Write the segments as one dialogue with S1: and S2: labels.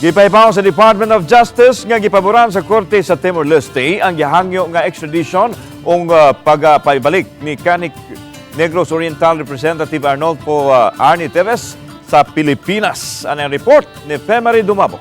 S1: Gipaipaw sa Department of Justice nga gipaboran sa Korte sa Timor-Leste ang gihangyo nga extradition o pagpaibalik ni Canik Negros Oriental Representative Arnolfo Arnie Teves sa Pilipinas. Ano ang report ni Femari Dumabo?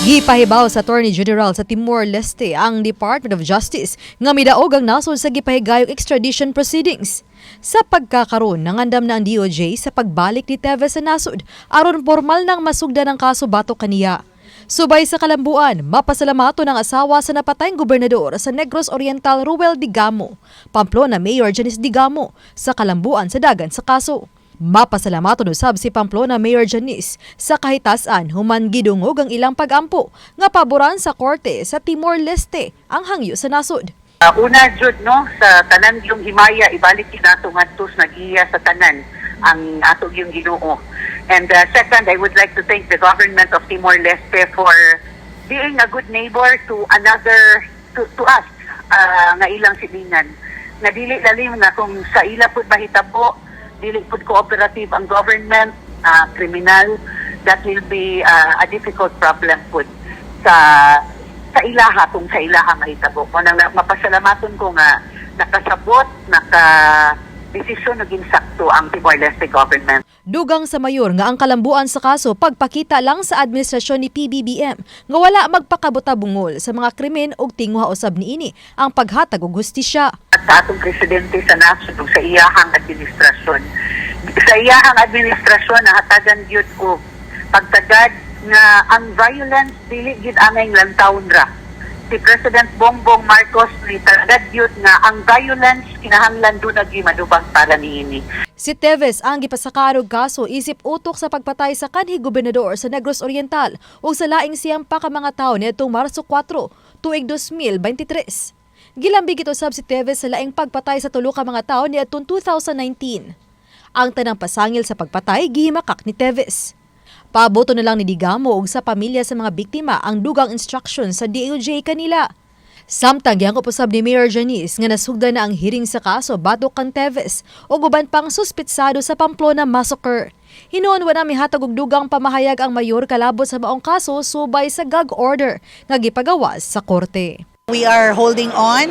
S2: Gipahibaw sa Attorney General sa Timor-Leste ang Department of Justice nga midaog ang nasod sa gipahigayong extradition proceedings. Sa pagkakaroon ng andam na ang DOJ sa pagbalik ni Teves sa nasod aron formal nang masugda ng kaso batok kaniya. Subay sa kalambuan, mapasalamato ng asawa sa napatayng gobernador sa Negros Oriental Ruel Digamo, Pamplona Mayor Janice Digamo sa kalambuan sa dagan sa kaso. Mapasalamato usab si Pamplona Mayor Janice sa kahitasan human gidungog ang ilang pagampo nga paboran sa korte sa Timor-Leste ang hangyo sa nasod.
S3: Una jud no sa tanan yung himaya ibalik nato ngadtos nagiya sa tanan ang ato yung Ginoo. And second, I would like to thank the government of Timor-Leste for being a good neighbor to us nga ilang silingan. Nga dili lalim na kung sa ila pud mahitabo, dili pud cooperative ang government, criminal, that will be a difficult problem pud sa ilaha kung sa ilaha mahitabo. Kung mapasalamaton ko nga nakasabot, desisyon na ginsakto ang Timor-Leste government.
S2: Dugang sa mayor nga ang kalambuan sa kaso pagpakita lang sa administrasyon ni PBBM nga wala magpakabuta-bungol sa mga krimen ug tingwa usab niini ang paghatag og hustisya.
S3: At sa atong presidente sa nasod ug sa iyahang administrasyon. Sa iyahang administrasyon nahatagan gyud og pagtagad nga ang violence dili gid angay lantawon ra. Si President Bongbong Marcos ni tagad gyud nga ang violence kinahanglan dunay madubang para niini.
S2: Si Teves ang gipasakarog kaso isip utok sa pagpatay sa kanhi gobernador sa Negros Oriental ug sa laing siyang pa ka mga tawo niadtong Marso 4, tuig 2023. Gilambig ito sab si Teves sa laing pagpatay sa tulo ka mga tawo niadtong 2019. Ang tanang pasangil sa pagpatay gihimakak ni Teves. Paboto na lang ni Digamo ug sa pamilya sa mga biktima ang dugang instruction sa DOJ kanila. Samtang gihangop usab ni Mayor Janice nga nasugda na ang hearing sa kaso batok kang Teves ug uban pang suspitsado sa Pamplona Massacre. Hinuon wala mihatag og dugang pamahayag ang mayor kalabot sa maong kaso subay sa gag order nga gipagawas sa korte.
S4: We are holding on.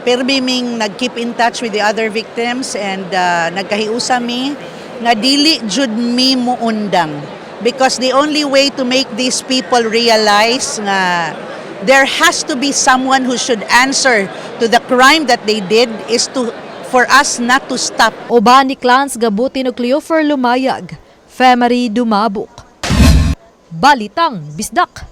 S4: Permiming nag-keep in touch with the other victims and nagkahiusa mi nga dili jud mi muundang because the only way to make these people realize nga there has to be someone who should answer to the crime that they did is for us not to stop.
S2: Uban ni Clans Gabutin ug Cleofer Lumayag, Femari Dumabok. Balitang Bisdak.